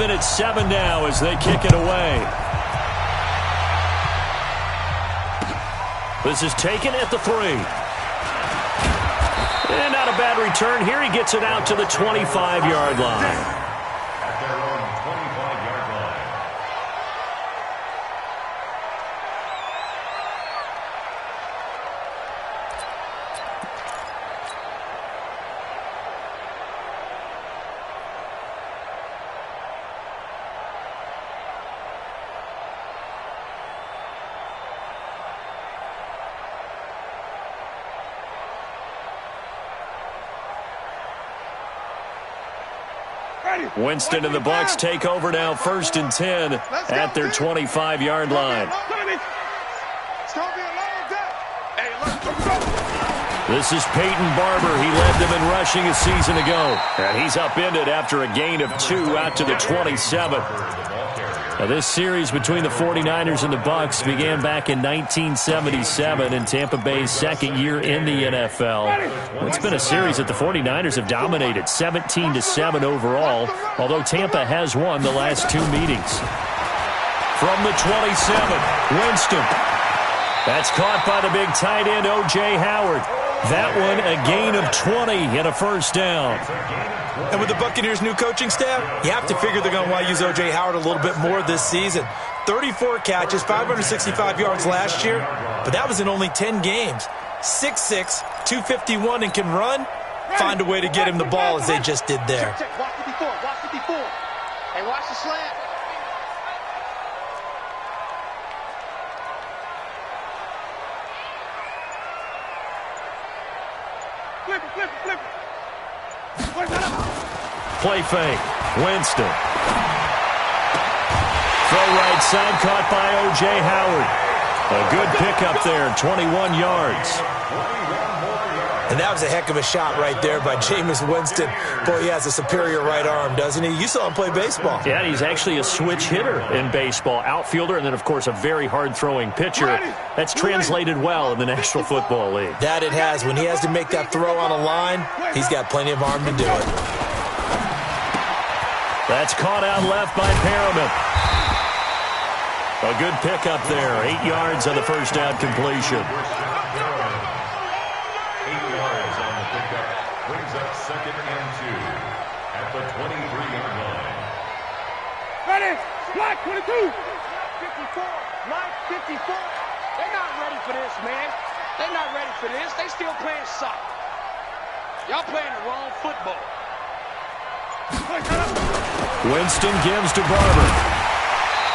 even at 7 now as they kick it away. This is taken at the 3. And not a bad return here. He gets it out to the 25-yard line. Winston and the Bucs take over now, 1st and 10 at their 25-yard line. This is Peyton Barber. He led them in rushing a season ago. And he's upended after a gain of 2 out to the 27. Now, this series between the 49ers and the Bucs began back in 1977 in Tampa Bay's second year in the NFL. It's been a series that the 49ers have dominated, 17-7 overall, although Tampa has won the last 2 meetings. From the 27, Winston. That's caught by the big tight end, O.J. Howard. That one a gain of 20 and a 1st down. And with the Buccaneers' new coaching staff, you have to figure they're going to want to use O.J. Howard a little bit more this season. 34 catches, 565 yards last year, but that was in only 10 games. 6'6", 251, and can run. Find a way to get him the ball as they just did there. Watch it before. Hey, watch the slant. Flip. Play fake. Winston. Throw right side, caught by O.J. Howard. A good pickup there, 21 yards. And that was a heck of a shot right there by Jameis Winston. Boy, he has a superior right arm, doesn't he? You saw him play baseball. Yeah, he's actually a switch hitter in baseball. Outfielder, and then, of course, a very hard-throwing pitcher. That's translated well in the National Football League. That it has. When he has to make that throw on a line, he's got plenty of arm to do it. That's caught out left by Perriman. A good pickup there. 8 yards on the 1st down completion. 8 yards on the pickup. Brings up 2nd and 2 at the 23-yard line. Ready? Block 22. 54. Mike 54. They're not ready for this, man. They're not ready for this. They still playing soccer. Y'all playing the wrong football. Winston gives to Barber.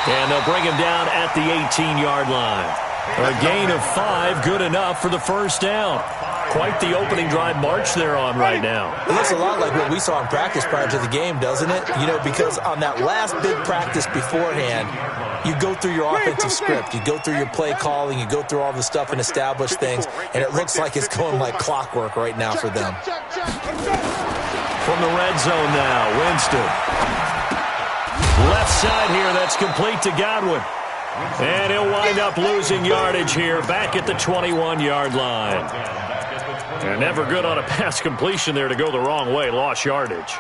And they'll bring him down at the 18-yard line. A gain of 5, good enough for the 1st down. Quite the opening drive march they're on right now. It looks a lot like what we saw in practice prior to the game, doesn't it? You know, because on that last big practice beforehand, you go through your offensive script. You go through your play calling. You go through all the stuff and establish things. And it looks like it's going like clockwork right now for them. From the red zone now, Winston. Left side here, that's complete to Godwin. And he'll wind up losing yardage here back at the 21-yard line. They're never good on a pass completion there to go the wrong way. Lost yardage.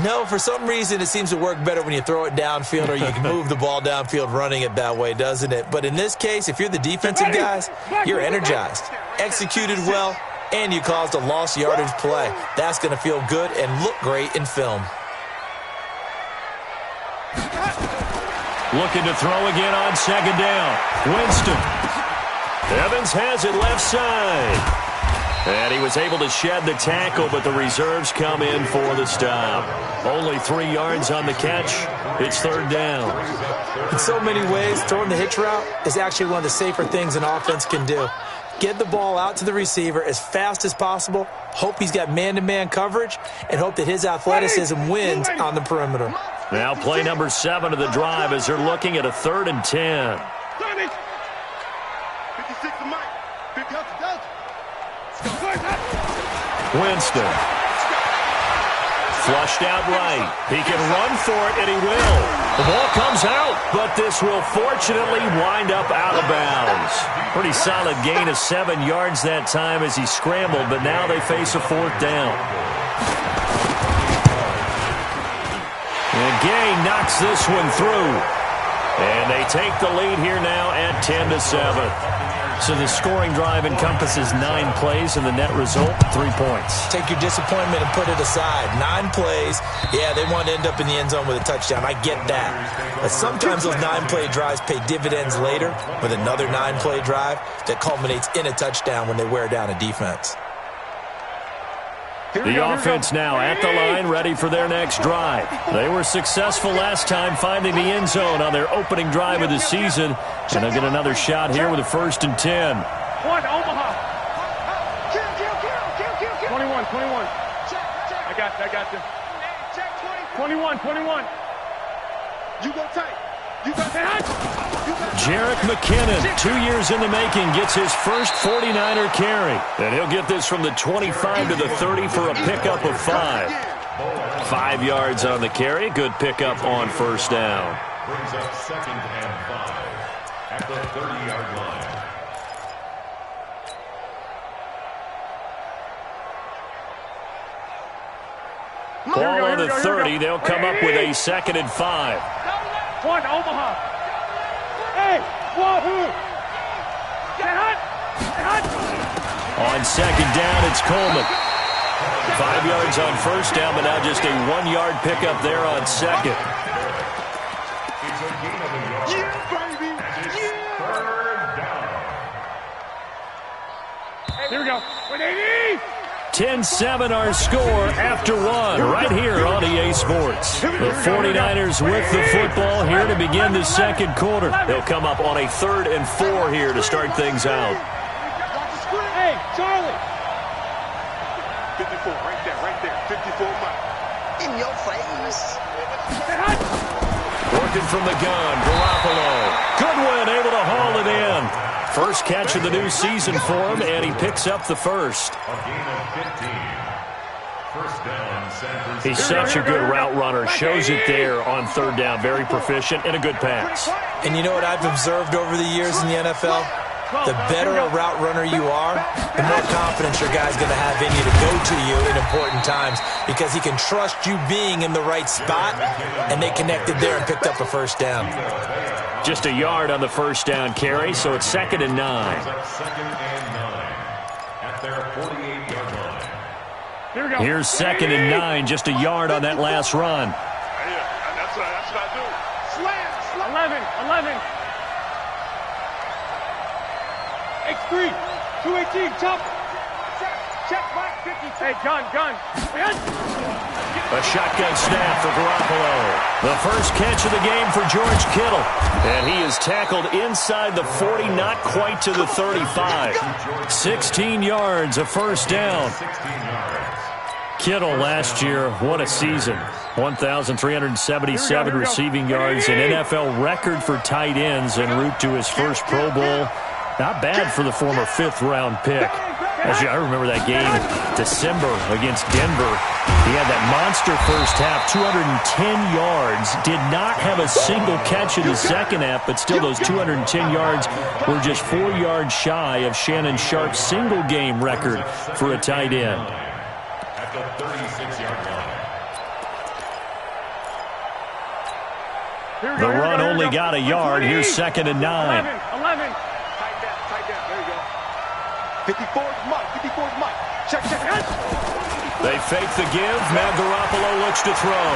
No, for some reason it seems to work better when you throw it downfield or you can move the ball downfield running it that way, doesn't it? But in this case, if you're the defensive guys, you're energized, executed well, and you caused a lost yardage play. That's going to feel good and look great in film. Looking to throw again on 2nd down. Winston. Evans has it left side. And he was able to shed the tackle, but the reserves come in for the stop. Only 3 yards on the catch. It's 3rd down. In so many ways, throwing the hitch route is actually one of the safer things an offense can do. Get the ball out to the receiver as fast as possible, hope he's got man-to-man coverage, and hope that his athleticism wins on the perimeter. Now play number 7 of the drive as they're looking at a 3rd and 10. 56 to Mike. 50 up to Doug. Winston. Flushed out right. He can run for it, and he will. The ball comes out, but this will fortunately wind up out of bounds. Pretty solid gain of 7 yards that time as he scrambled, but now they face a 4th down. And Gay knocks this one through. And they take the lead here now at 10-7. So the scoring drive encompasses 9 plays, and the net result, 3 points. Take your disappointment and put it aside. 9 plays. Yeah, they want to end up in the end zone with a touchdown. I get that. But sometimes those 9-play drives pay dividends later with another 9-play drive that culminates in a touchdown when they wear down a defense. The offense now at the line, ready for their next drive. They were successful last time finding the end zone on their opening drive of the season. And they'll get another shot here with a 1st and 10. One, Omaha. 21. I got you. 21. You go tight. You got that. Jerick McKinnon, 2 years in the making, gets his first 49er carry. And he'll get this from the 25 to the 30 for a pickup of 5. 5 yards on the carry. Good pickup on 1st down. Brings up 2nd and 5 at the 30-yard line. Ball on the 30. They'll come up with a 2nd and 5. One, Omaha. Hey, wahoo. On 2nd down, it's Coleman. 5 yards on 1st down, but now just a 1-yard pickup there on 2nd. It's a gain of a yard. Yeah, baby. Yeah. 3rd down. Here we go. 180. 10-7 our score after 1 right here on EA Sports. The 49ers with the football here to begin the 2nd quarter. They'll come up on a 3rd and 4 here to start things out. Hey, Charlie. 54, right there. 54 Mike. In your face. Working from the gun, Garoppolo. Goodwin able to haul it in. First catch of the new season for him, and he picks up the first. A gain of 15. 1st down, San Francisco. He's such a good route runner. Shows it there on 3rd down. Very proficient and a good pass. And you know what I've observed over the years in the NFL? The better a route runner you are, the more confidence your guy's going to have in you to go to you in important times because he can trust you being in the right spot, and they connected there and picked up a 1st down. Just a yard on the 1st down carry, so it's 2nd and 9. 2nd and 9 at their 48-yard line. Here we go. Here's 2nd and 9, just a yard on that last run. That's what I do. Slam. 11. X3. 218. Chop. Check. Mike. 50. Hey, gun. A shotgun snap for Garoppolo. The first catch of the game for George Kittle. And he is tackled inside the 40, not quite to the 35. 16 yards, a 1st down. 16 yards. Kittle last year, what a season. 1,377 receiving yards, an NFL record for tight ends en route to his first Pro Bowl. Not bad for the former 5th-round pick. I remember that game, December against Denver. He had that monster first half, 210 yards. Did not have a single catch in the second half, but still those 210 yards were just 4 yards shy of Shannon Sharp's single-game record for a tight end. At the 36-yard line. The run only got a yard. Here's 2nd and 9. 11. Tight down. There you go. 54's Mike. Check. They fake the give. Now Garoppolo looks to throw.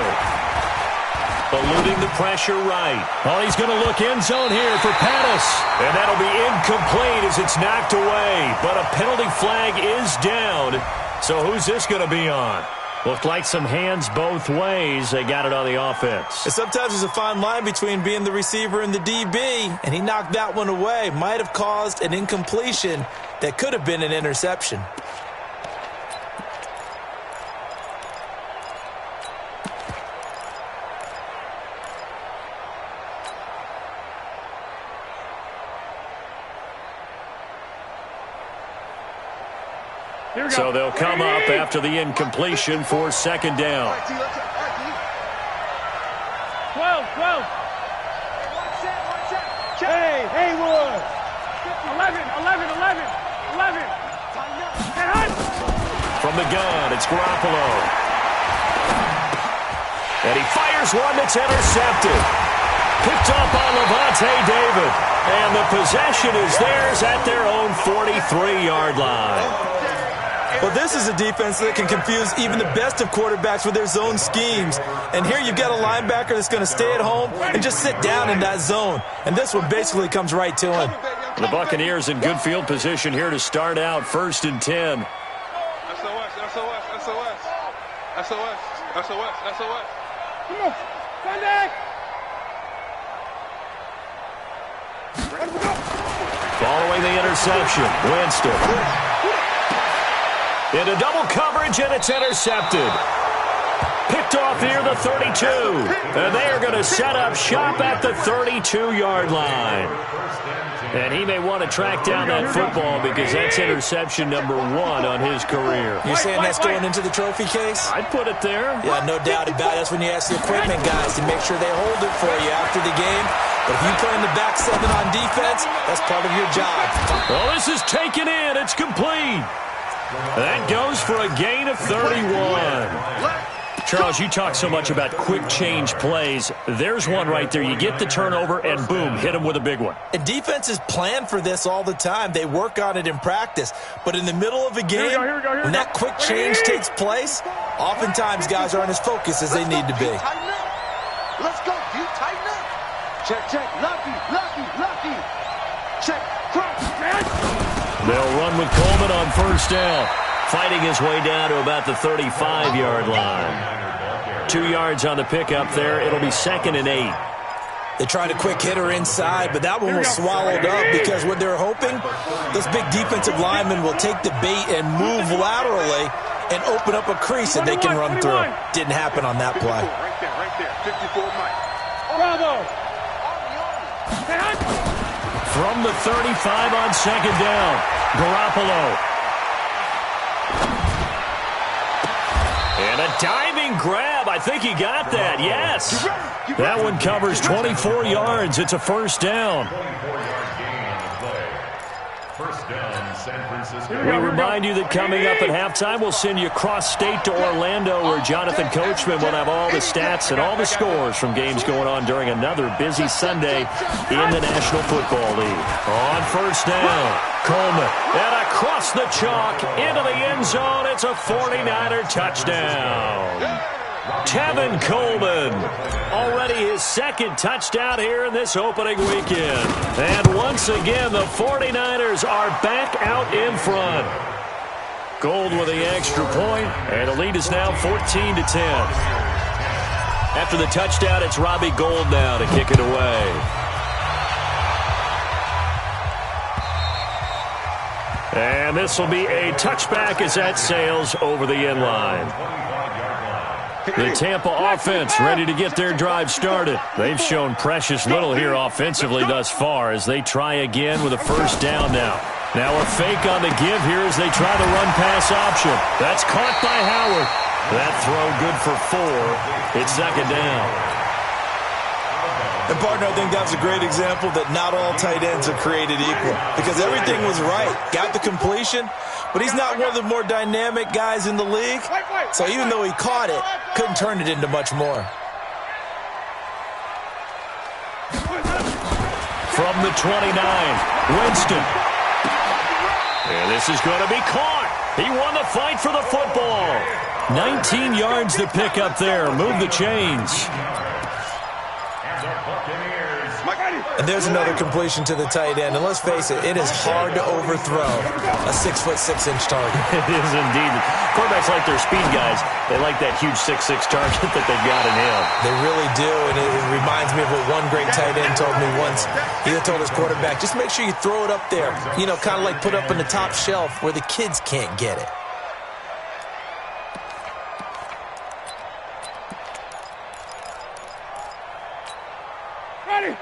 Eluding the pressure right. Oh, he's going to look end zone here for Pettis. And that'll be incomplete as it's knocked away. But a penalty flag is down. So who's this going to be on? Looked like some hands both ways. They got it on the offense. And sometimes there's a fine line between being the receiver and the DB, and he knocked that one away. Might have caused an incompletion that could have been an interception. So they'll come up after the incompletion for 2nd down. 12. Hey, Haywood. 11. From the gun, it's Garoppolo. And he fires one that's intercepted. Picked up by Levante David. And the possession is theirs at their own 43-yard line. Well, this is a defense that can confuse even the best of quarterbacks with their zone schemes. And here you've got a linebacker that's going to stay at home and just sit down in that zone. And this one basically comes right to him. The Buccaneers in good field position here to start out 1st and 10. SOS, SOS, SOS. SOS, SOS, SOS. Come on, stand back. Following the interception, Winston. Into double coverage, and it's intercepted. Picked off near the 32. And they are going to set up shop at the 32-yard line. And he may want to track down that football because that's interception number 1 on his career. You're saying that's going into the trophy case? I'd put it there. Yeah, no doubt about it. That's when you ask the equipment guys to make sure they hold it for you after the game. But if you play in the back 7 on defense, that's part of your job. Well, this is taken in. It's complete. That goes for a gain of 31. Charles, you talk so much about quick change plays. There's one right there. You get the turnover, and boom, hit them with a big one. And defenses plan for this all the time. They work on it in practice. But in the middle of a game, when that quick change takes place, oftentimes guys aren't as focused as they need to be. Let's go, you tighten up. Check, check, lucky. Check, cross, man. They'll run with Coleman on 1st down, fighting his way down to about the 35-yard line. 2 yards on the pickup there. It'll be 2nd and 8. They tried a quick hitter inside, but that one was swallowed up because what they're hoping, this big defensive lineman will take the bait and move laterally and open up a crease that they can run through. Didn't happen on that play. Right there, 54 Mike. Bravo. From the 35 on 2nd down, Garoppolo. And a diving grab. I think he got that, yes. That one covers 24 yards. It's a 1st down. First down, San Francisco. We remind you that coming up at halftime, we'll send you cross-state to Orlando, where Jonathan Coachman will have all the stats and all the scores from games going on during another busy Sunday in the National Football League. On 1st down, Coleman, and across the chalk into the end zone. It's a 49er touchdown. Tevin Coleman, already his 2nd touchdown here in this opening weekend. And once again, the 49ers are back out in front. Gold with the extra point, and the lead is now 14-10. After the touchdown, it's Robbie Gould now to kick it away. And this will be a touchback as that sails over the end line. The Tampa offense ready to get their drive started. They've shown precious little here offensively thus far as they try again with a 1st down now. Now a fake on the give here as they try the run-pass option. That's caught by Howard. That throw good for 4. It's 2nd down. And, partner, I think that was a great example that not all tight ends are created equal because everything was right. Got the completion, but he's not one of the more dynamic guys in the league. So even though he caught it, couldn't turn it into much more. From the 29, Winston. And this is going to be caught. He won the fight for the football. 19 yards to pick up there. Move the chains. And there's another completion to the tight end. And let's face it, it is hard to overthrow a 6'6" target. It is indeed. Quarterbacks like their speed guys. They like that huge 6'6" target that they've got in him. They really do, and it reminds me of what one great tight end told me once. He told his quarterback, just make sure you throw it up there. You know, kind of like put up on the top shelf where the kids can't get it.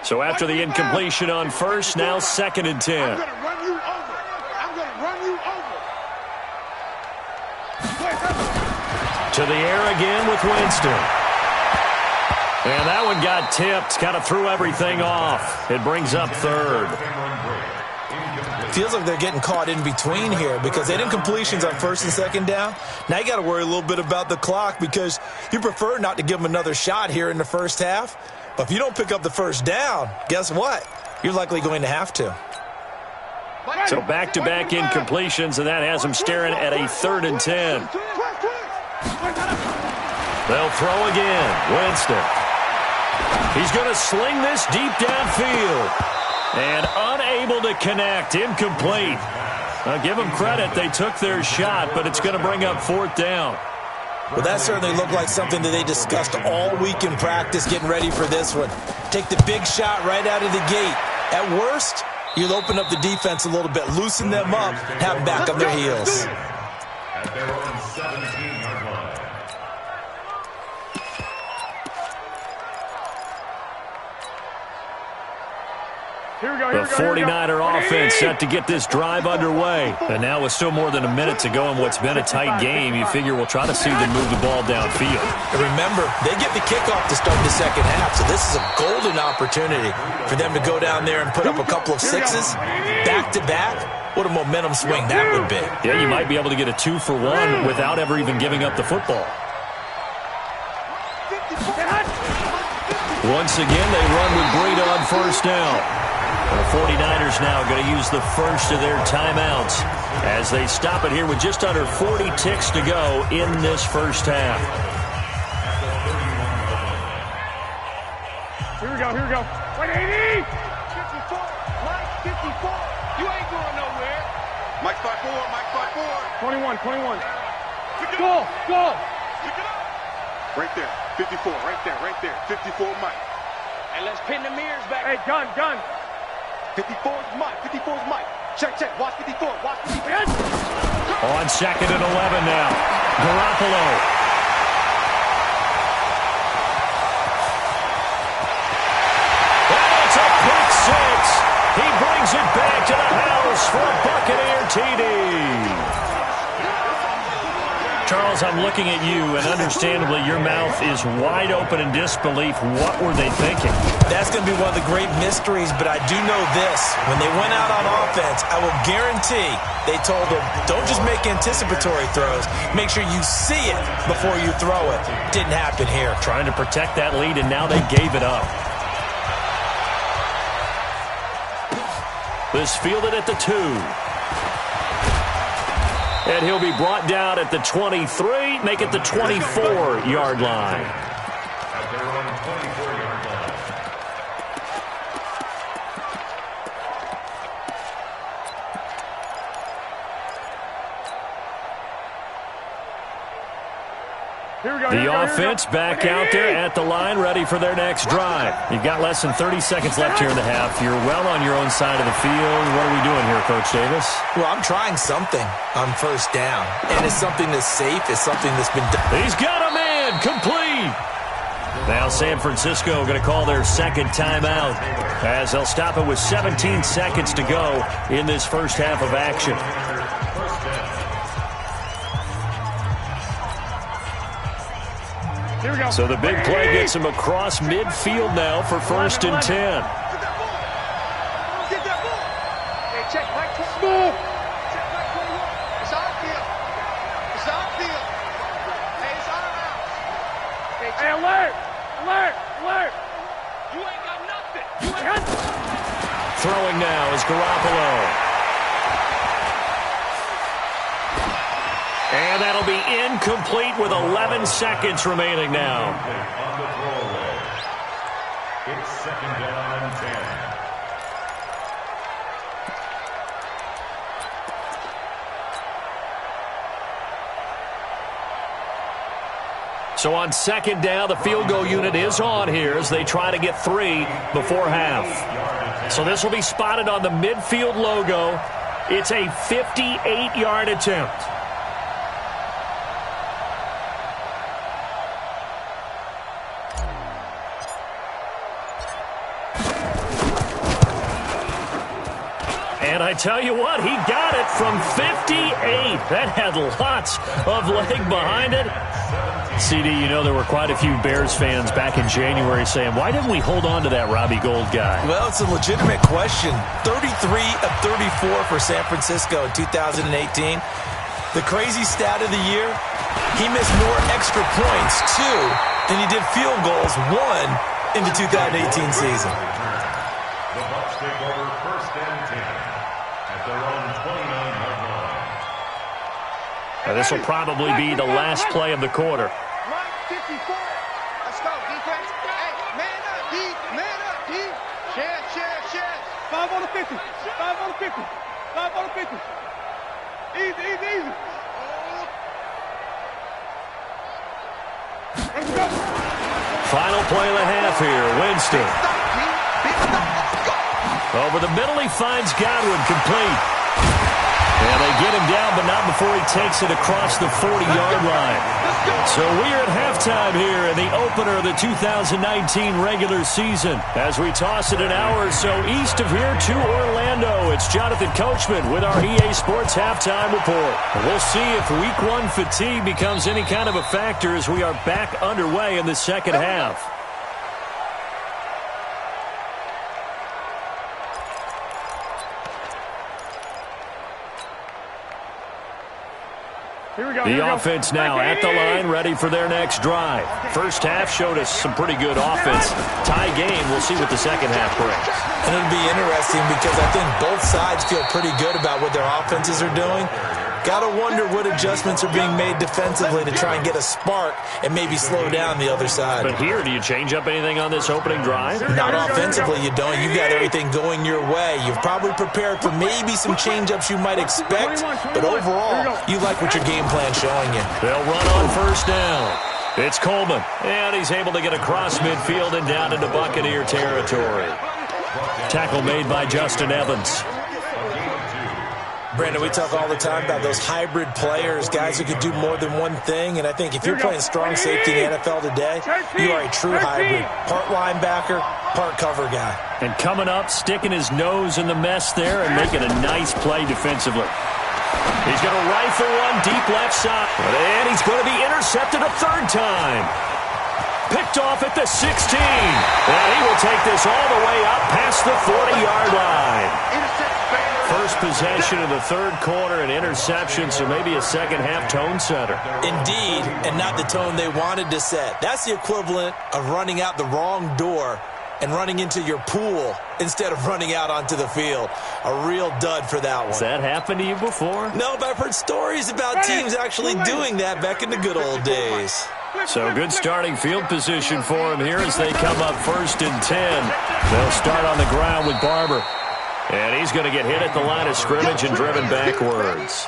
So after the incompletion on 1st, now 2nd and 10. I'm going to run you over. I'm going to run you over. To the air again with Winston. And that one got tipped. Kind of threw everything off. It brings up 3rd. Feels like they're getting caught in between here because they didn't completions on first and second down. Now you got to worry a little bit about the clock because you prefer not to give them another shot here in the first half. But if you don't pick up the first down, guess what? You're likely going to have to. So back-to-back incompletions, and that has them staring at a 3rd and 10. They'll throw again. Winston. He's going to sling this deep downfield. And unable to connect. Incomplete. Now, give them credit. They took their shot, but it's going to bring up 4th down. Well, that certainly looked like something that they discussed all week in practice getting ready for this one. Take the big shot right out of the gate. At worst, you'll open up the defense a little bit, loosen them up, have them back on their heels. At their own 17-yard line. The 49er offense set to get this drive underway. And now with still more than a minute to go in what's been a tight game, you figure we'll try to see them move the ball downfield. And remember, they get the kickoff to start the second half, so this is a golden opportunity for them to go down there and put up a couple of sixes back-to-back. What a momentum swing that would be. Yeah, you might be able to get a 2-for-1 without ever even giving up the football. Once again, they run with Breida on first down. The 49ers now going to use the first of their timeouts as they stop it here with just under 40 ticks to go in this first half. Here we go. Wait, 80! 54, Mike, 54. You ain't going nowhere. Mike 5-4, Mike 5-4. 21. Go! Pick it up. Right there, 54, right there. 54, Mike. And let's pin the mirrors back. Hey, gun. 54's Mike. Check. Watch 54. On 2nd and 11 now. Garoppolo. And it's a pick six. He brings it back to the house for a Buccaneer TD. Charles, I'm looking at you, and understandably, your mouth is wide open in disbelief. What were they thinking? That's going to be one of the great mysteries, but I do know this. When they went out on offense, I will guarantee they told them, don't just make anticipatory throws. Make sure you see it before you throw it. Didn't happen here. Trying to protect that lead, and now they gave it up. This fielded at the 2. And he'll be brought down at the 23, make it the 24-yard line. At their own 24-yard line. The offense back out there at the line, ready for their next drive. You've got less than 30 seconds left here in the half. You're well on your own side of the field. What are we doing here, Coach Davis? Well, I'm trying something on first down, and it's something that's safe. It's something that's been done. He's got a man, complete. Now San Francisco going to call their second timeout as they'll stop it with 17 seconds to go in this first half of action. Here we go. So the big play gets him across midfield now for 1st and 10. Get that ball. Hey, check Mike 21. Check Mike 21. It's our field. Hey, it's our house. Hey, alert. You ain't got nothing. Throwing now is Garoppolo. And that'll be incomplete with 11 seconds remaining now. On the throwaway. It's 2nd down and 10. So on 2nd down, the field goal unit is on here as they try to get 3 before half. So this will be spotted on the midfield logo. It's a 58-yard attempt. And I tell you what, he got it from 58. That had lots of leg behind it. CD, you know there were quite a few Bears fans back in January saying, why didn't we hold on to that Robbie Gould guy? Well, it's a legitimate question. 33 of 34 for San Francisco in 2018. The crazy stat of the year, he missed more extra points, 2, than he did field goals, 1, in the 2018 season. The Bucs take over 1st and 10 at their own 29-yard line. Now, this will probably be the last play of the quarter. Mike 54. Let's go, defense. Hey, man up, D. Man up, D. Share. 5 on the 50. 5 on the 50. 5 on the 50. Easy. Let's go. Final play of the half here. Winston. Big stop. Let's go. Over the middle, he finds Godwin, complete. And they get him down, but not before he takes it across the 40-yard line. So we are at halftime here in the opener of the 2019 regular season. As we toss it an hour or so east of here to Orlando, it's Jonathan Coachman with our EA Sports Halftime Report. And we'll see if Week 1 fatigue becomes any kind of a factor as we are back underway in the second half. The offense now at the line, ready for their next drive. First half showed us some pretty good offense. Tie game, we'll see what the second half brings. And it'll be interesting because I think both sides feel pretty good about what their offenses are doing. Got to wonder what adjustments are being made defensively to try and get a spark and maybe slow down the other side. But here, do you change up anything on this opening drive? Not offensively, you don't. You've got everything going your way. You've probably prepared for maybe some change-ups you might expect, but overall, you like what your game plan's showing you. They'll run on first down. It's Coleman, and he's able to get across midfield and down into Buccaneer territory. Tackle made by Justin Evans. Brandon, we talk all the time about those hybrid players, guys who could do more than one thing, and I think if you're playing strong safety in the NFL today, you are a true hybrid. Part linebacker, part cover guy. And coming up, sticking his nose in the mess there and making a nice play defensively. He's going to rifle one deep left side, and he's going to be intercepted a third time. Picked off at the 16, and he will take this all the way up past the 40-yard line. First possession of the third quarter, an interception, so maybe a second-half tone setter. Indeed, and not the tone they wanted to set. That's the equivalent of running out the wrong door and running into your pool instead of running out onto the field. A real dud for that one. Has that happened to you before? No, but I've heard stories about teams actually doing that back in the good old days. So good starting field position for him here as they come up 1st and 10. They'll start on the ground with Barber. And he's going to get hit at the line of scrimmage and driven backwards.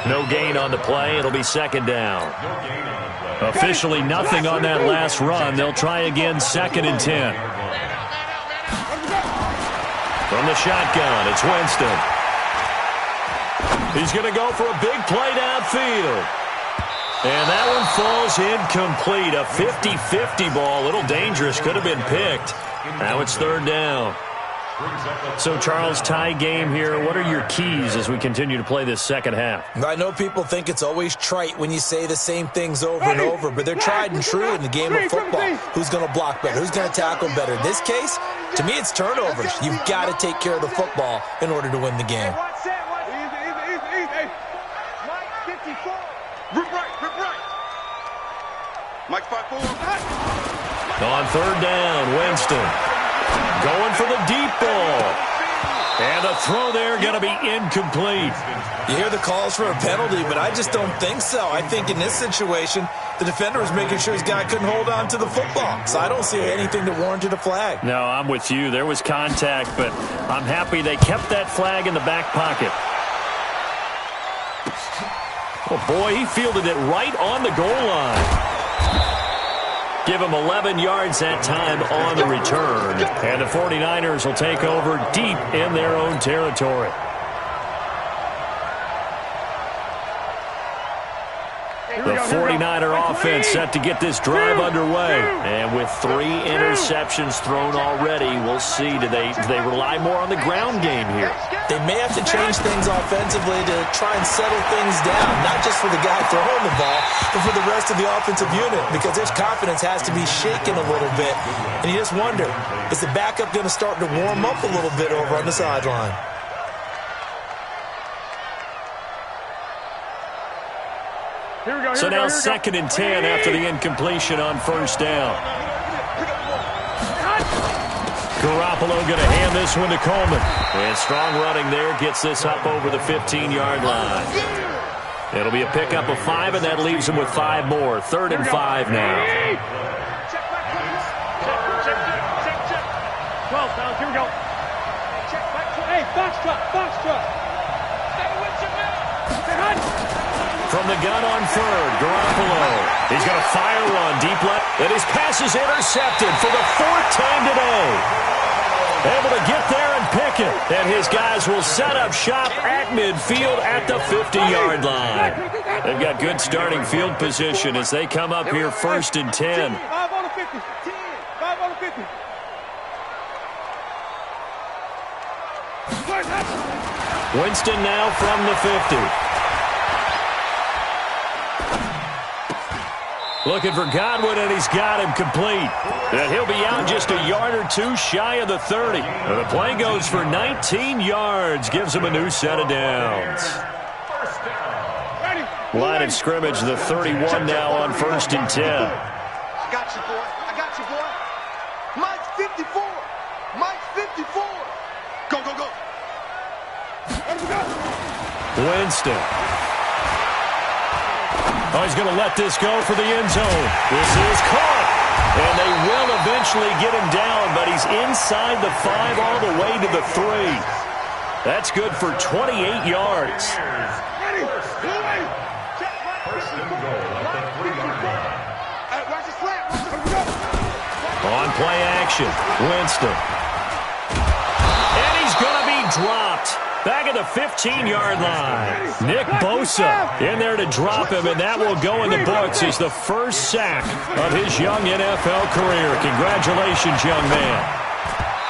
No gain on the play. It'll be second down. Officially nothing on that last run. They'll try again 2nd and 10. From the shotgun, it's Winston. He's going to go for a big play downfield. And that one falls incomplete. A 50-50 ball. A little dangerous. Could have been picked. Now it's 3rd down. So, Charles, tie game here. What are your keys as we continue to play this second half? I know people think it's always trite when you say the same things over and over, but they're tried and true in the game of football. Who's going to block better? Who's going to tackle better? In this case, to me, it's turnovers. You've got to take care of the football in order to win the game. Easy. Mike 54. Rip right. Mike 54. On 3rd down, Winston. Going for the deep ball. And a throw there going to be incomplete. You hear the calls for a penalty, but I just don't think so. I think in this situation, the defender was making sure his guy couldn't hold on to the football. So I don't see anything that warranted a flag. No, I'm with you. There was contact, but I'm happy they kept that flag in the back pocket. Oh, boy, he fielded it right on the goal line. Give him 11 yards that time on the return. And the 49ers will take over deep in their own territory. The 49er offense set to get this drive underway. And with 3 interceptions thrown already, we'll see. Do they rely more on the ground game here? They may have to change things offensively to try and settle things down, not just for the guy throwing the ball, but for the rest of the offensive unit, because his confidence has to be shaken a little bit. And you just wonder, is the backup going to start to warm up a little bit over on the sideline? So now 2nd and 10 after the incompletion on first down. Garoppolo going to hand this one to Coleman. And strong running there gets this up over the 15-yard line. It'll be a pickup of 5, and that leaves him with 5 more. 3rd and 5 now. 12 pounds, here we go. Hey, box truck. Stay with your man. From the gun on 3rd, Garoppolo. He's going to fire one deep left. And his pass is intercepted for the 4th time today. Able to get there and pick it. And his guys will set up shop at midfield at the 50-yard line. They've got good starting field position as they come up here 1st and 10. 5 on the 50. 5 on the 50. Winston now from the 50. Looking for Godwin, and he's got him complete. And he'll be out just a yard or 2 shy of the 30. And the play goes for 19 yards. Gives him a new set of downs. Line of scrimmage, the 31 now on 1st and 10. I got you, boy. Mike's 54. Go. Winston. Oh, he's going to let this go for the end zone. This is caught. And they will eventually get him down, but he's inside the 5 all the way to the 3. That's good for 28 yards. On play action, Winston. And he's going to be dropped. Back at the 15-yard line. Nick Bosa in there to drop him, and that will go in the books as the first sack of his young NFL career. Congratulations, young man.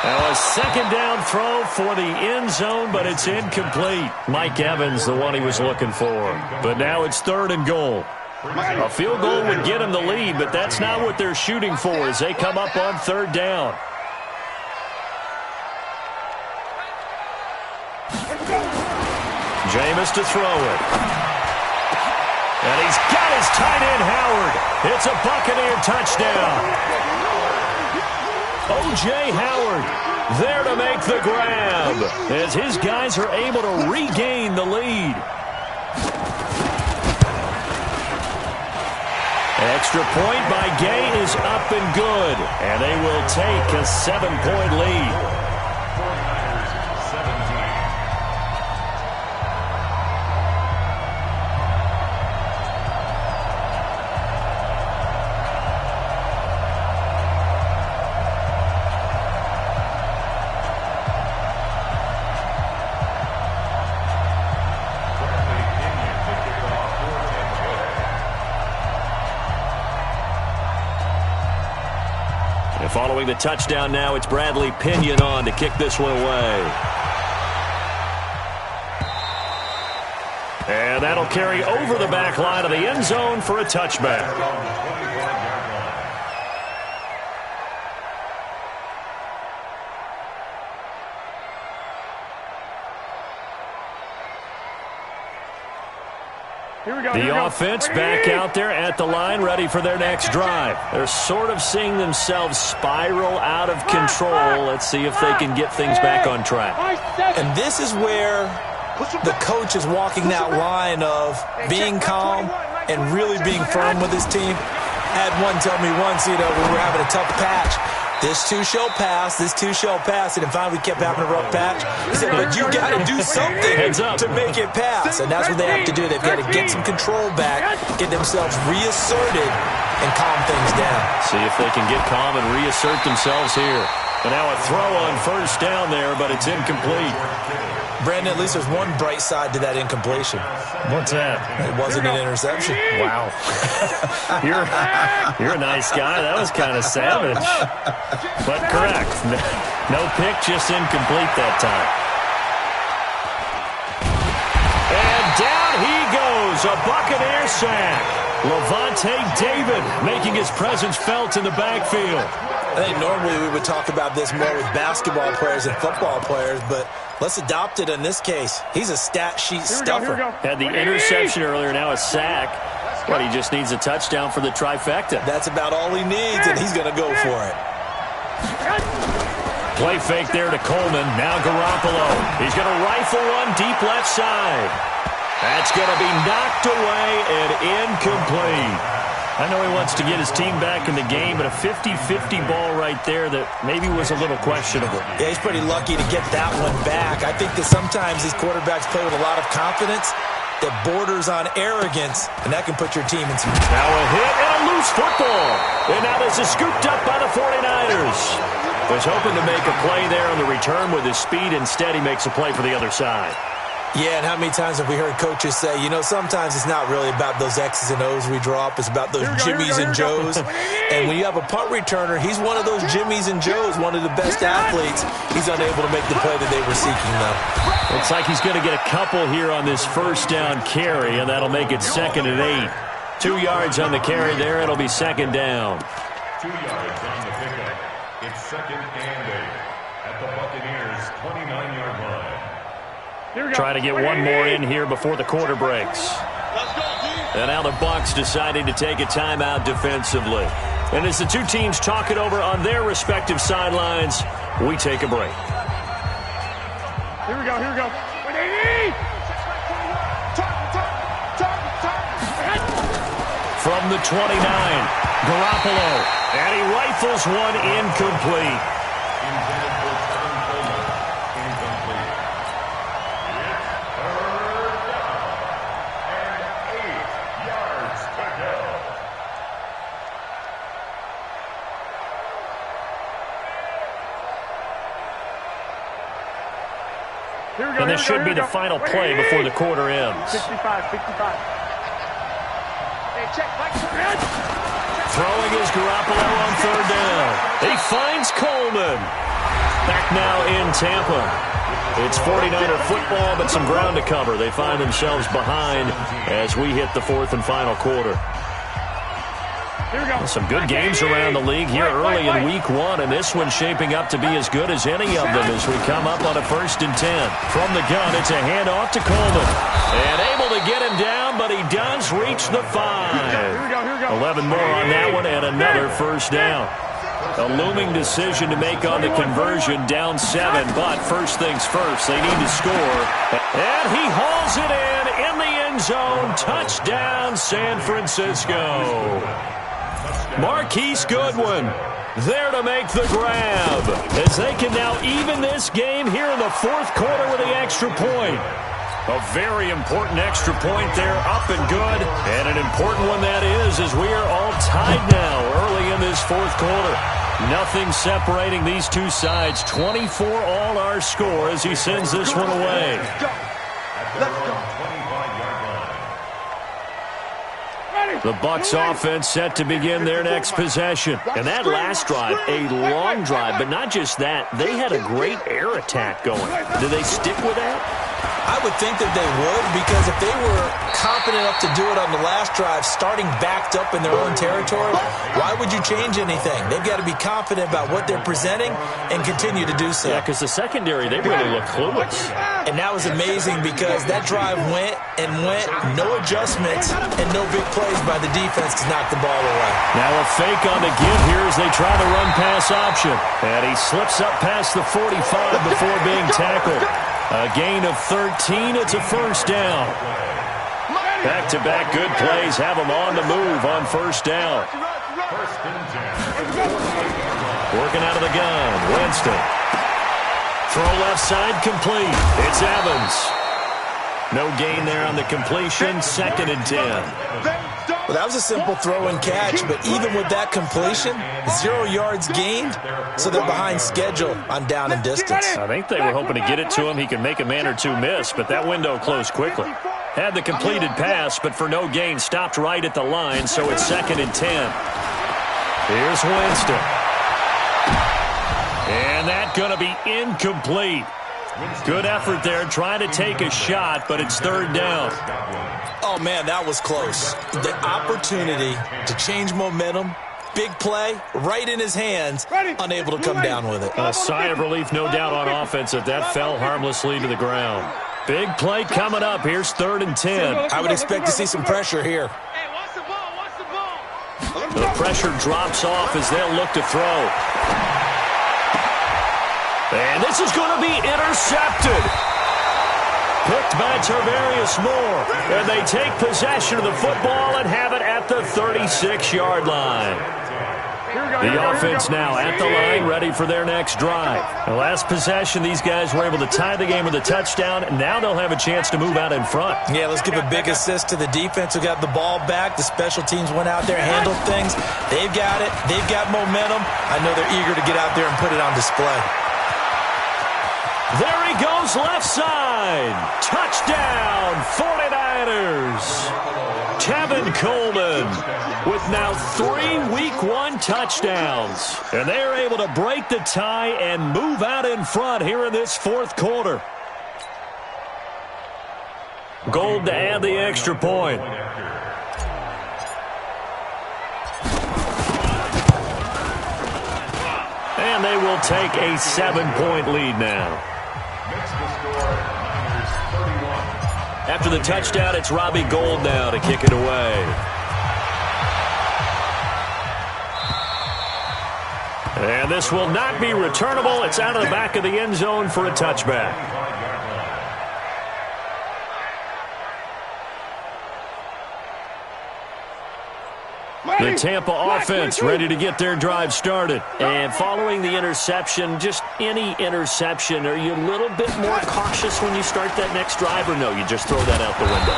Now a 2nd down throw for the end zone, but it's incomplete. Mike Evans, the one he was looking for. But now it's 3rd and goal. A field goal would get him the lead, but that's not what they're shooting for as they come up on 3rd down. Jameis to throw it. And he's got his tight end, Howard. It's a Buccaneer touchdown. O.J. Howard there to make the grab as his guys are able to regain the lead. Extra point by Gay is up and good. And they will take a 7-point lead. Following the touchdown now, it's Bradley Pinion on to kick this one away. And that'll carry over the back line of the end zone for a touchback. The offense back out there at the line, ready for their next drive. They're sort of seeing themselves spiral out of control. Let's see if they can get things back on track. And this is where the coach is walking that line of being calm and really being firm with his team. I had one tell me once, when we were having a tough patch, this too shall pass, and finally we kept having a rough patch. He said, but you got to do something to make it pass. And that's what they have to do. They've got to get some control back, get themselves reasserted, and calm things down. See if they can get calm and reassert themselves here. And now a throw on first down there, but it's incomplete. Brandon, at least there's one bright side to that incompletion. What's that? It wasn't an interception. Wow. You're a nice guy. That was kind of savage. But correct. No pick, just incomplete that time. And down he goes. A Buccaneer sack. Levante David making his presence felt in the backfield. I think normally we would talk about this more with basketball players and football players, but let's adopt it in this case. He's a stat sheet stuffer. Had the interception earlier, now a sack. But he just needs a touchdown for the trifecta. That's about all he needs, and he's going to go for it. Play fake there to Coleman. Now Garoppolo. He's going to rifle one deep left side. That's going to be knocked away and incomplete. I know he wants to get his team back in the game, but a 50-50 ball right there that maybe was a little questionable. Yeah, he's pretty lucky to get that one back. I think that sometimes these quarterbacks play with a lot of confidence that borders on arrogance, and that can put your team in some... Now a hit and a loose football. And now this is scooped up by the 49ers. Was hoping to make a play there on the return with his speed. Instead, he makes a play for the other side. Yeah, and how many times have we heard coaches say, you know, sometimes it's not really about those X's and O's we draw up. It's about those Jimmies and Joes. And when you have a punt returner, he's one of those Jimmies and Joes, one of the best athletes. He's unable to make the play that they were seeking, though. Looks like he's going to get a couple here on this first down carry, and that'll make it 2nd and 8. 2 yards on the carry there. It'll be 2nd down. 2 yards on the pickup. It's 2nd and 8 at the Buccaneers' 29-yard line. Try to get one more in here before the quarter breaks. And now the Bucs deciding to take a timeout defensively. And as the two teams talk it over on their respective sidelines, we take a break. Here we go, here we go. From the 29, Garoppolo. And he rifles one incomplete. And this should be the final play before the quarter ends. 65. Hey, check. Throwing is Garoppolo on 3rd down. He finds Coleman. Back now in Tampa. It's 49er football, but some ground to cover. They find themselves behind as we hit the 4th and final quarter. Some good games around the league here early in week 1, and this one's shaping up to be as good as any of them as we come up on a 1st and 10. From the gun, it's a handoff to Coleman. And able to get him down, but he does reach the 5. 11 more on that one, and another first down. A looming decision to make on the conversion, down 7, but first things first, they need to score. And he hauls it in the end zone. Touchdown, San Francisco. Marquise Goodwin there to make the grab as they can now even this game here in the 4th quarter with the extra point. A very important extra point there, up and good, and an important one that is, as we are all tied now early in this 4th quarter. Nothing separating these two sides. 24 all our score as he sends this one away. Let's go. The Bucs offense set to begin their next possession. And that last drive, a long drive, but not just that. They had a great air attack going. Do they stick with that? I would think that they would, because if they were confident enough to do it on the last drive, starting backed up in their own territory, why would you change anything? They've got to be confident about what they're presenting and continue to do so. Yeah, because the secondary, they really look clueless. And that was amazing because that drive went, no adjustments, and no big plays by the defense to knock the ball away. Now a fake on the give here as they try the run-pass option. And he slips up past the 45 before being tackled. A gain of 13. It's a first down. Back-to-back good plays have them on the move on first down. Working out of the gun. Winston. Throw left side complete. It's Evans. No gain there on the completion. 2nd and 10. Well, that was a simple throw and catch, but even with that completion, 0 yards gained, so they're behind schedule on down and distance. I think they were hoping to get it to him. He could make a man or two miss, but that window closed quickly. Had the completed pass, but for no gain, stopped right at the line, so it's 2nd and 10. Here's Winston. And that's going to be incomplete. Good effort there, trying to take a shot, but it's 3rd down. Oh, man, that was close. The opportunity to change momentum, big play, right in his hands, unable to come down with it. A sigh of relief, no doubt, on offense if that fell harmlessly to the ground. Big play coming up. Here's 3rd and 10. I would expect to see some pressure here. Hey, what's the ball? What's the ball? The pressure drops off as they'll look to throw. And this is going to be intercepted. Picked by Tarvarius Moore. And they take possession of the football and have it at the 36-yard line. The offense now at the line, ready for their next drive. The last possession, these guys were able to tie the game with a touchdown. And now they'll have a chance to move out in front. Yeah, let's give a big assist to the defense who got the ball back. The special teams went out there, handled things. They've got it. They've got momentum. I know they're eager to get out there and put it on display. There he goes, left side. Touchdown, 49ers. Tevin Coleman with now 3 Week 1 touchdowns. And they are able to break the tie and move out in front here in this 4th quarter. Gold to add the extra point. And they will take a 7-point lead now. After the touchdown, it's Robbie Gould now to kick it away. And this will not be returnable. It's out of the back of the end zone for a touchback. The Tampa offense ready to get their drive started. And following the interception, just any interception, are you a little bit more cautious when you start that next drive, or no, you just throw that out the window?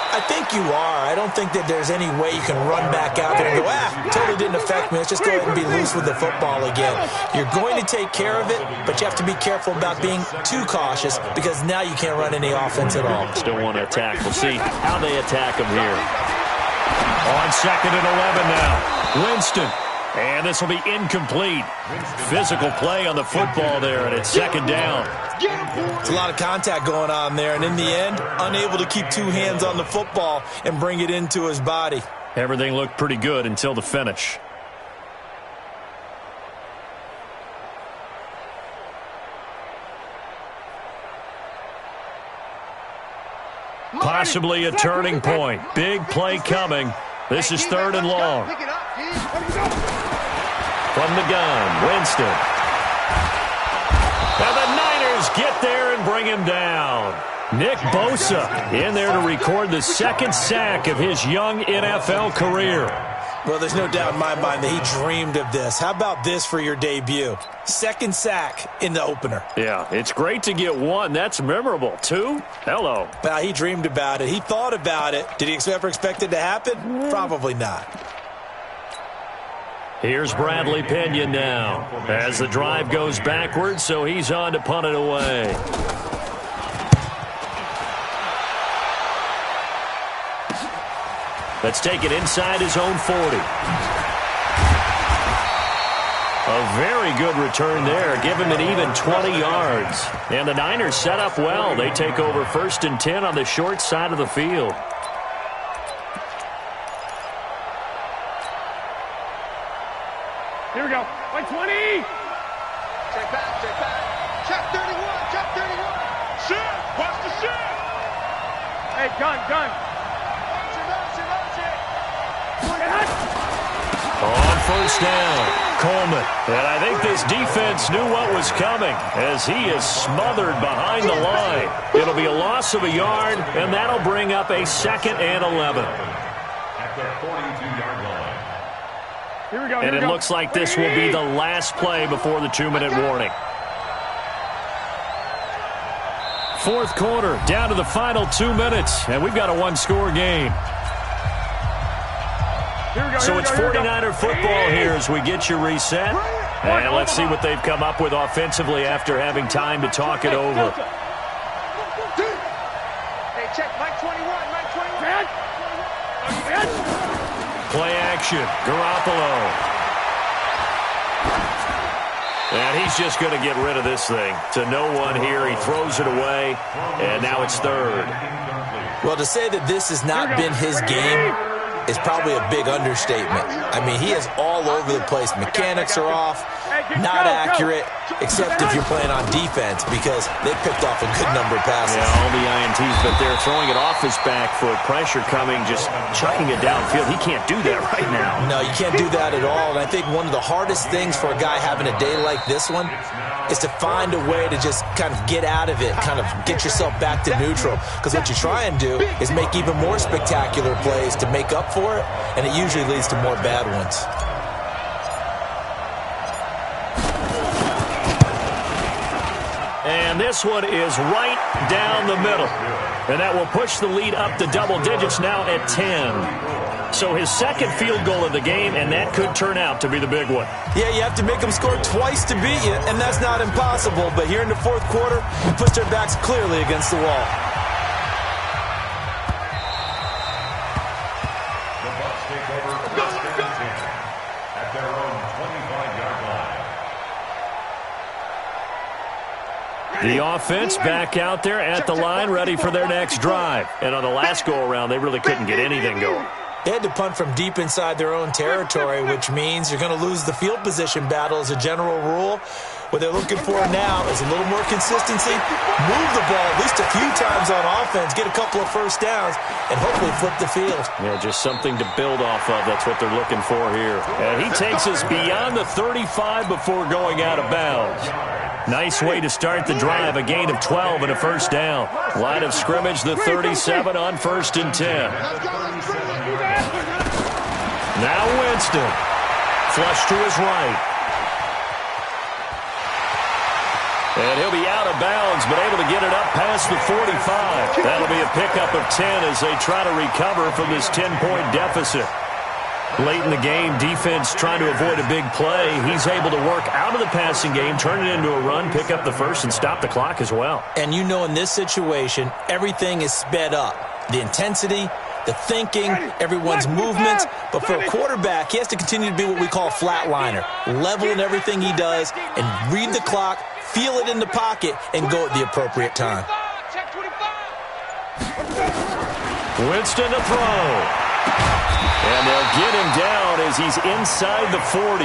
I think you are. I don't think that there's any way you can run back out there and go, totally didn't affect me. Let's just go ahead and be loose with the football again. You're going to take care of it, but you have to be careful about being too cautious because now you can't run any offense at all. Still want to attack. We'll see how they attack them here. On 2nd and 11 now. Winston. And this will be incomplete. Physical play on the football there, and it's 2nd down. It's a lot of contact going on there, and in the end, unable to keep 2 hands on the football and bring it into his body. Everything looked pretty good until the finish. Possibly a turning point. Big play coming. This is 3rd and long. From the gun, Winston. And the Niners get there and bring him down. Nick Bosa in there to record the 2nd sack of his young NFL career. Well, there's no doubt in my mind that he dreamed of this. How about this for your debut? 2nd sack in the opener. Yeah, it's great to get 1. That's memorable. 2? Hello. Well, he dreamed about it. He thought about it. Did he ever expect it to happen? Probably not. Here's Bradley Pena now as the drive goes backwards, so he's on to punt it away. Let's take it inside his own 40. A very good return there. Give him an even 20 yards. And the Niners set up well. They take over 1st and 10 on the short side of the field. Here we go. Like 20. Check back, check back. Check 31, check 31. Shit! Watch the shit! Hey, gun. On 1st down, Coleman. And I think this defense knew what was coming as he is smothered behind the line. It'll be a loss of a yard, and that'll bring up a 2nd and 11. At the 42-yard line. Here we go. And it looks like this will be the last play before the 2-minute warning. 4th quarter, down to the final 2 minutes, and we've got a 1-score game. So it's 49er football here as we get you reset. And let's see what they've come up with offensively after having time to talk it over. Hey, check, Mike 21, Mike 21. Play action, Garoppolo. And he's just going to get rid of this thing. To no one here, he throws it away, and now it's third. Well, to say that this has not been his game is probably a big understatement. I mean, he is all over the place. Mechanics are off, not accurate, except if you're playing on defense because they picked off a good number of passes. Yeah, all the INTs, but they're throwing it off his back foot. Pressure coming, just chucking it downfield. He can't do that right now. No, you can't do that at all. And I think one of the hardest things for a guy having a day like this one is to find a way to just kind of get out of it, kind of get yourself back to neutral. Because what you try and do is make even more spectacular plays to make up for it, and it usually leads to more bad ones. And this one is right down the middle. And that will push the lead up to double digits now at 10. So his second field goal of the game, and that could turn out to be the big one. Yeah, you have to make them score twice to beat you, and that's not impossible. But here in the fourth quarter, we put their backs clearly against the wall. The Bucs take over first and 10 at their own 25-yard line. The offense back out there at the line, ready for their next drive. And on the last go-around, they really couldn't get anything going. They had to punt from deep inside their own territory, which means you're going to lose the field position battle as a general rule. What they're looking for now is a little more consistency, move the ball at least a few times on offense, get a couple of first downs, and hopefully flip the field. Yeah, just something to build off of. That's what they're looking for here. And he takes us beyond the 35 before going out of bounds. Nice way to start the drive, a gain of 12 and a first down. Line of scrimmage, the 37 on 1st and 10. Now Winston. Flush to his right. And he'll be out of bounds, but able to get it up past the 45. That'll be a pickup of 10 as they try to recover from this 10-point deficit. Late in the game, defense trying to avoid a big play. He's able to work out of the passing game, turn it into a run, pick up the first, and stop the clock as well. And you know in this situation, everything is sped up. The intensity, the thinking, everyone's movements. But for a quarterback, he has to continue to be what we call a flatliner. Level in everything he does and read the clock, feel it in the pocket, and go at the appropriate time. Winston to throw. And they'll get him down as he's inside the 40.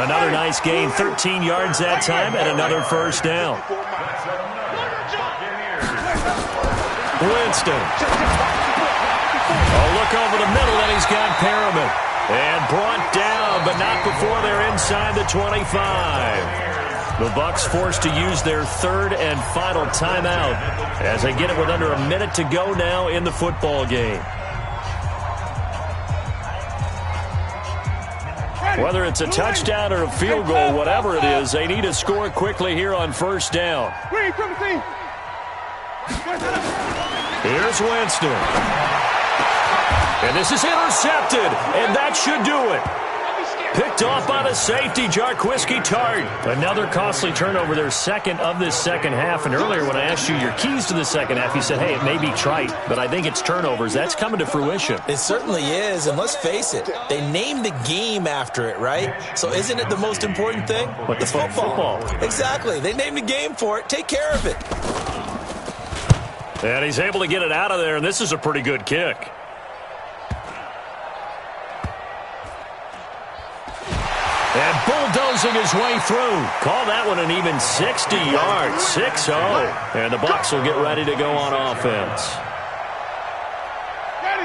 Another nice gain, 13 yards that time, and another first down. Winston. Oh, look over the middle, and he's got Perriman. And brought down, but not before they're inside the 25. The Bucs forced to use their third and final timeout as they get it with under a minute to go now in the football game. Whether it's a touchdown or a field goal, whatever it is, they need to score quickly here on first down. Here's Winston. And this is intercepted, and that should do it. Picked off by the safety, Jarquiski Tart. Another costly turnover, their second of this second half. And earlier when I asked you your keys to the second half, you said, hey, it may be trite, but I think it's turnovers. That's coming to fruition. It certainly is, and let's face it, they named the game after it, right? So isn't it the most important thing? What, it's football. Exactly. They named the game for it. Take care of it. And he's able to get it out of there, and this is a pretty good kick. And bulldozing his way through. Call that one an even 60 yards. 6-0. And the Bucs will get ready to go on offense.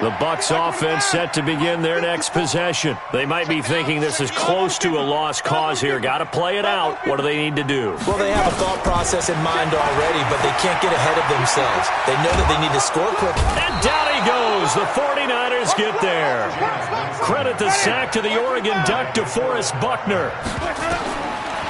The Bucs offense set to begin their next possession. They might be thinking this is close to a lost cause here. Got to play it out. What do they need to do? Well, they have a thought process in mind already, but they can't get ahead of themselves. They know that they need to score quick. And down he goes. The 49ers get there. Credit the sack to the Oregon Duck, DeForest Buckner.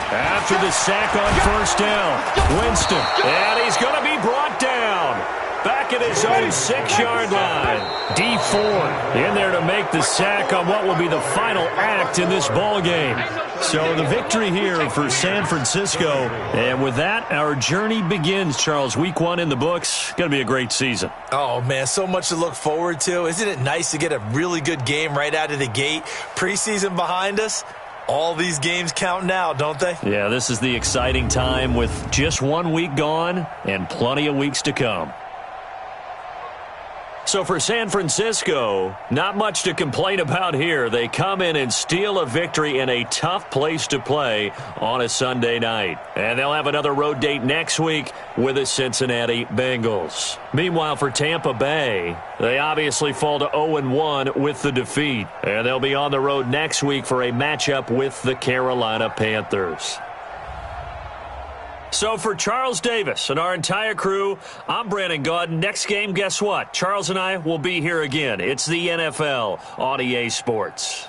After the sack on first down, Winston. And he's going to be brought down. back at his own 6-yard line. D Ford in there to make the sack on what will be the final act in this ball game. So the victory here for San Francisco. And with that, our journey begins, Charles. Week 1 in the books. Going to be a great season. Oh, man, so much to look forward to. Isn't it nice to get a really good game right out of the gate? Preseason behind us. All these games count now, don't they? Yeah, this is the exciting time with just 1 week gone and plenty of weeks to come. So for San Francisco, not much to complain about here. They come in and steal a victory in a tough place to play on a Sunday night. And they'll have another road date next week with the Cincinnati Bengals. Meanwhile, for Tampa Bay, they obviously fall to 0-1 with the defeat. And they'll be on the road next week for a matchup with the Carolina Panthers. So for Charles Davis and our entire crew, I'm Brandon Gaudin. Next game, guess what? Charles and I will be here again. It's the NFL on EA Sports.